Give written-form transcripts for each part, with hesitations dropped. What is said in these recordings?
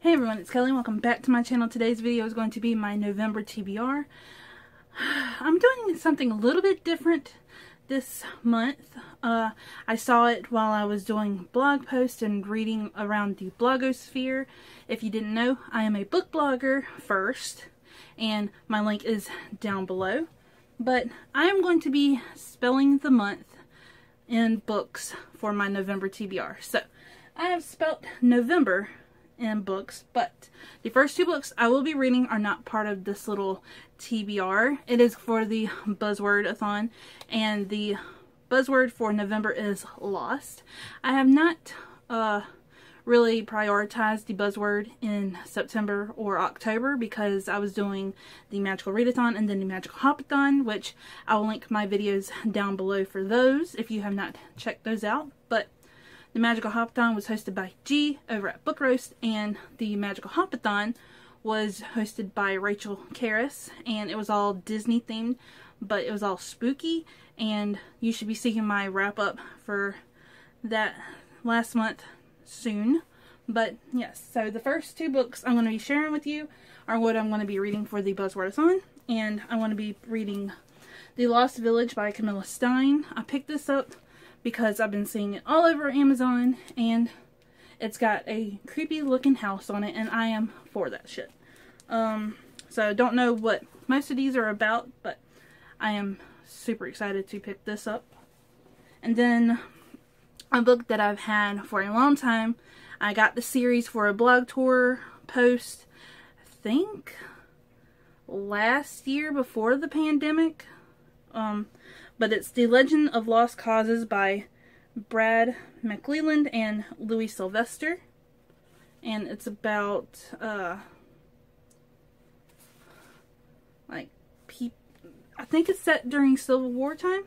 Hey everyone, it's Kelly. Welcome back to my channel. Today's video is going to be my November TBR. I'm doing something a little bit different this month. I saw it while I was doing blog posts and reading around the blogosphere. If you didn't know, I am a book blogger first, and my link is down below. But I am going to be spelling the month in books for my November TBR. So, I have spelt November in books, but the first two books I will be reading are not part of this little TBR. It is for the buzzword-a-thon, and the buzzword for November is lost. I have not really prioritized the buzzword in September or October because I was doing the magical readathon and then the magical hopathon, which I will link my videos down below for those if you have not checked those out. But the Magical Hopathon was hosted by G over at Book Roast, and the Magical Hopathon was hosted by Rachel Karras, and it was all Disney themed, but it was all spooky, and you should be seeing my wrap up for that last month soon. But yes, so the first two books I'm going to be sharing with you are what I'm going to be reading for the Buzzword-a-thon, and I want to be reading The Lost Village by Camilla Stein. I picked this up because I've been seeing it all over Amazon, and it's got a creepy looking house on it, and I am for that shit. So I don't know what most of these are about, but I am super excited to pick this up. And then a book that I've had for a long time. I got the series for a blog tour post, I think last year before the pandemic. But it's The Legend of Lost Causes by Brad McClelland and Louis Sylvester. And it's about, I think it's set during Civil War time.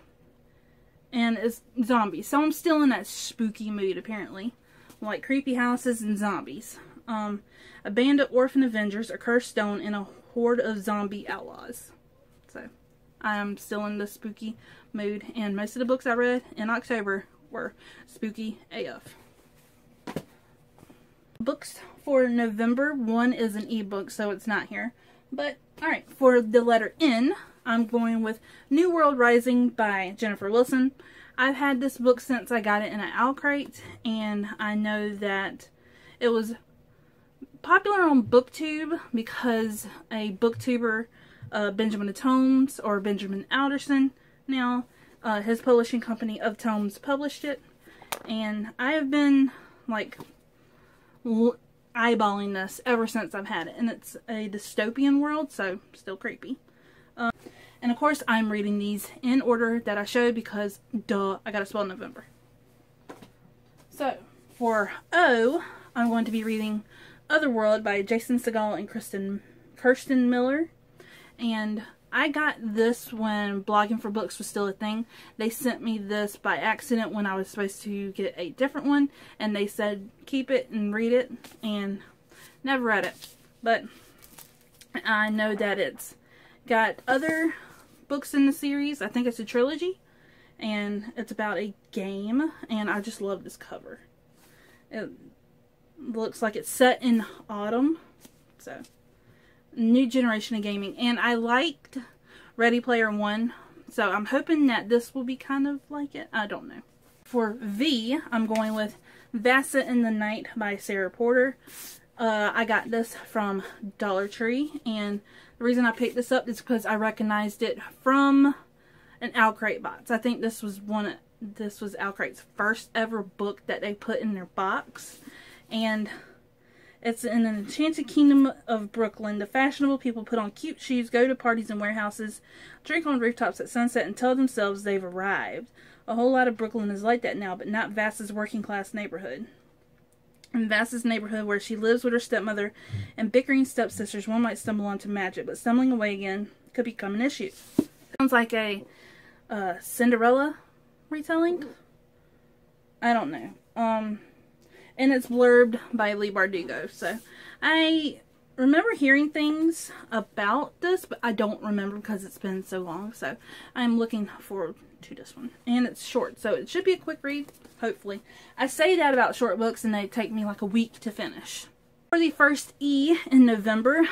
And it's zombies. So I'm still in that spooky mood, apparently. Like creepy houses and zombies. A band of orphan Avengers are cursed stone in a horde of zombie outlaws. So I am still in the spooky mood, and most of the books I read in October were spooky AF. Books for November, one is an ebook, so it's not here. But, alright, for the letter N, I'm going with New World Rising by Jennifer Wilson. I've had this book since I got it in an owl crate, and I know that it was popular on BookTube because a booktuber, Benjamin Tomes, or Benjamin Alderson now, his publishing company of Tomes published it, and I have been like eyeballing this ever since I've had it, and it's a dystopian world, so still creepy. And of course I'm reading these in order that I showed because duh, I gotta spell November. So for O, I'm going to be reading Otherworld by Jason Segel and Kirsten Miller. And I got this when blogging for books was still a thing. They sent me this by accident when I was supposed to get a different one, and they said keep it and read it, and never read it. But I know that it's got other books in the series. I think it's a trilogy, and it's about a game, and I just love this cover. It looks like it's set in autumn, so new generation of gaming, and I liked Ready Player One, so I'm hoping that this will be kind of like it. I don't know. For V, I'm going with Vassa in the Night by Sarah Porter. I got this from Dollar Tree, and the reason I picked this up is because I recognized it from an Owl Crate box. I think this was Owl Crate's first ever book that they put in their box, and it's in an enchanted kingdom of Brooklyn. The fashionable people put on cute shoes, go to parties and warehouses, drink on rooftops at sunset, and tell themselves they've arrived. A whole lot of Brooklyn is like that now, but not Vassa's working class neighborhood. In Vassa's neighborhood, where she lives with her stepmother and bickering stepsisters, one might stumble onto magic, but stumbling away again could become an issue. Sounds like a Cinderella retelling? I don't know. And it's blurbed by Lee Bardugo. So I remember hearing things about this, but I don't remember because it's been so long. So I'm looking forward to this one. And it's short, so it should be a quick read, hopefully. I say that about short books and they take me like a week to finish. For the first E in November,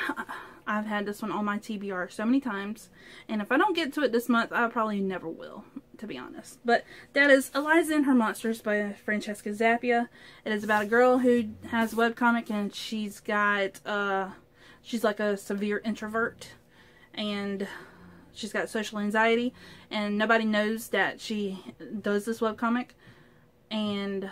I've had this one on my TBR so many times, and if I don't get to it this month, I probably never will, to be honest. But that is Eliza and Her Monsters by Francesca Zappia. It is about a girl who has a webcomic, and she's got, she's like a severe introvert, and she's got social anxiety, and nobody knows that she does this webcomic. And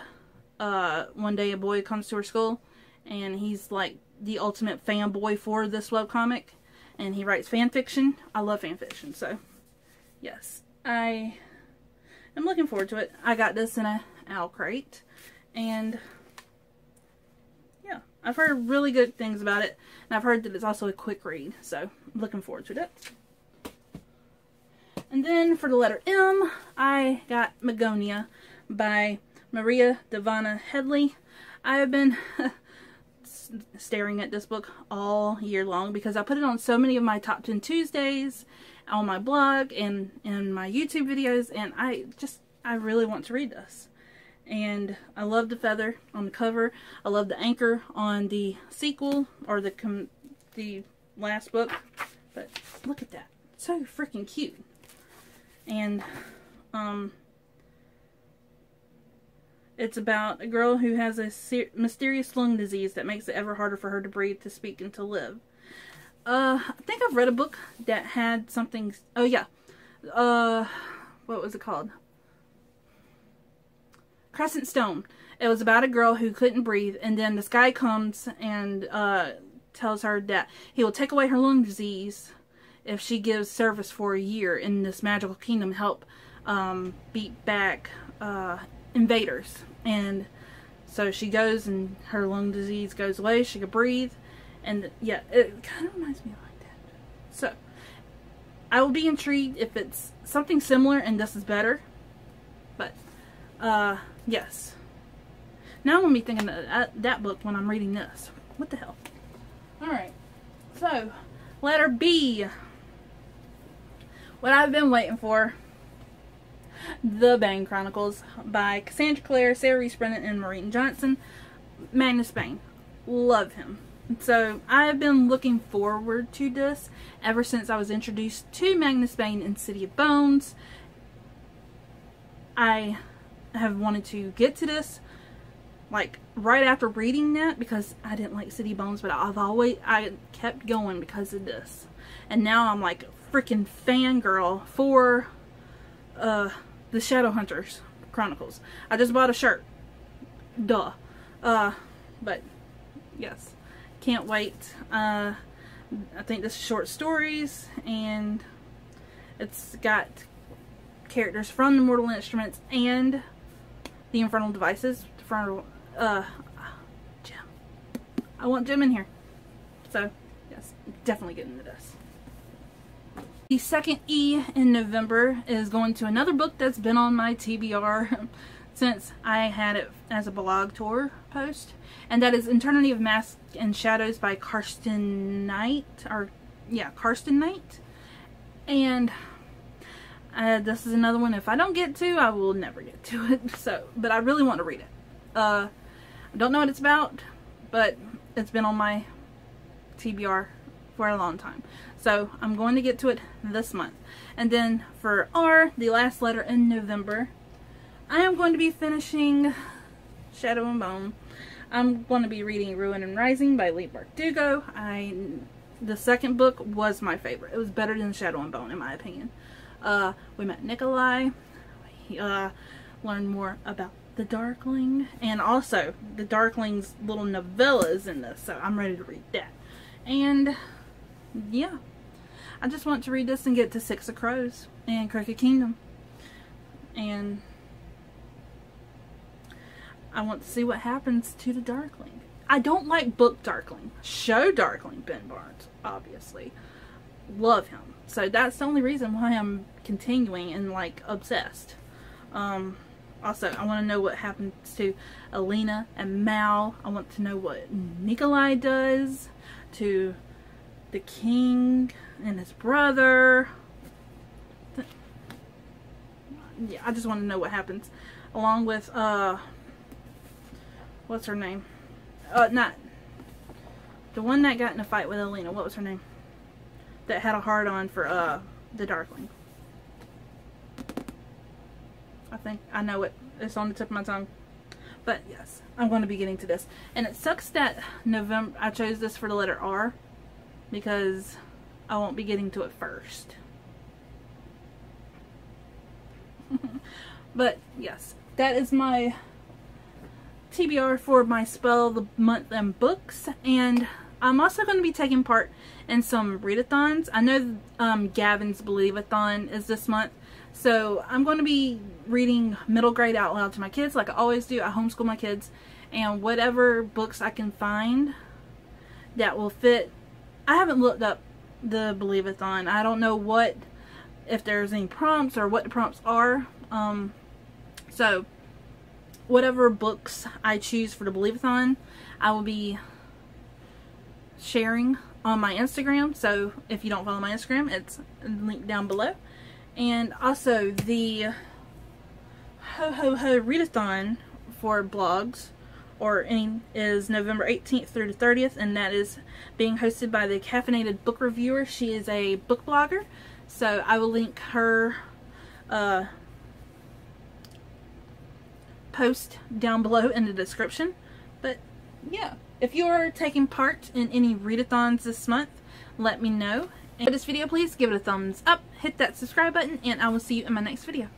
one day a boy comes to her school, and he's like the ultimate fanboy for this webcomic, and he writes fan fiction. I love fan fiction, so yes, I am looking forward to it. I got this in a owl crate, and yeah, I've heard really good things about it, and I've heard that it's also a quick read, so I'm looking forward to it. And then for the letter M, I got Magonia by Devonna Headley. I have been staring at this book all year long because I put it on so many of my Top 10 Tuesdays on my blog and in my YouTube videos, and I really want to read this. And I love the feather on the cover. I love the anchor on the sequel, or the last book. But look at that. So freaking cute. And it's about a girl who has a mysterious lung disease that makes it ever harder for her to breathe, to speak, and to live. I think I've read a book that had something... Oh, yeah. What was it called? Crescent Stone. It was about a girl who couldn't breathe, and then this guy comes and tells her that he will take away her lung disease if she gives service for a year in this magical kingdom, help beat back invaders. And so she goes, and her lung disease goes away. She can breathe, and yeah, it kind of reminds me like that. So I will be intrigued if it's something similar and this is better. But yes, now I'm gonna be thinking of that book when I'm reading this. What the hell? All right, so letter B. What I've been waiting for. The Bane Chronicles by Cassandra Clare, Sarah Reese Brennan, and Maureen Johnson. Magnus Bane. Love him. So I have been looking forward to this ever since I was introduced to Magnus Bane in City of Bones. I have wanted to get to this like right after reading that, because I didn't like City of Bones, but I kept going because of this. And now I'm like freaking fangirl for the Shadowhunters Chronicles. I just bought a shirt. Duh. But yes, can't wait. I think this is short stories, and it's got characters from the Mortal Instruments and the Infernal Devices. Jim. I want Jim in here. So yes, definitely get into this. The second E in November is going to another book that's been on my TBR since I had it as a blog tour post, and that is Eternity of Masks and Shadows by Karsten Knight, Karsten Knight. And this is another one, if I don't get to, I will never get to it. So, but I really want to read it. I don't know what it's about, but it's been on my TBR for a long time. So I'm going to get to it this month. And then for R, the last letter in November, I am going to be finishing Shadow and Bone. I'm going to be reading Ruin and Rising by Lee Bardugo. The second book was my favorite. It was better than Shadow and Bone in my opinion. We met Nikolai. We learned more about the Darkling, and also the Darkling's little novellas in this, so I'm ready to read that. And yeah, I just want to read this and get to Six of Crows and Crooked Kingdom, and I want to see what happens to the Darkling. I don't like book Darkling. Show Darkling, Ben Barnes, obviously. Love him. So that's the only reason why I'm continuing and like obsessed. Also, I want to know what happens to Alina and Mal. I want to know what Nikolai does to the king and his brother. Yeah, I just want to know what happens. Along with, what's her name? The one that got in a fight with Alina, what was her name? That had a hard on for the Darkling. I think I know it. It's on the tip of my tongue. But yes, I'm going to be getting to this. And it sucks that November, I chose this for the letter R because I won't be getting to it first. But yes, that is my TBR for my Spell of the Month and books. And I'm also going to be taking part in some readathons. I know Gavin's Believe-a-thon is this month. So I'm going to be reading middle grade out loud to my kids like I always do. I homeschool my kids. And whatever books I can find that will fit. I haven't looked up the Believe-a-thon. I don't know if there's any prompts or what the prompts are. So whatever books I choose for the Believe-a-thon, I will be sharing on my Instagram. So if you don't follow my Instagram, it's linked down below. And also the Ho Ho Ho Readathon for blogs is November 18th through the 30th, and that is being hosted by the Caffeinated Book Reviewer. She is a book blogger, so I will link her post down below in the description. But yeah, if you are taking part in any readathons this month, let me know. And for this video, please give it a thumbs up, hit that subscribe button, and I will see you in my next video.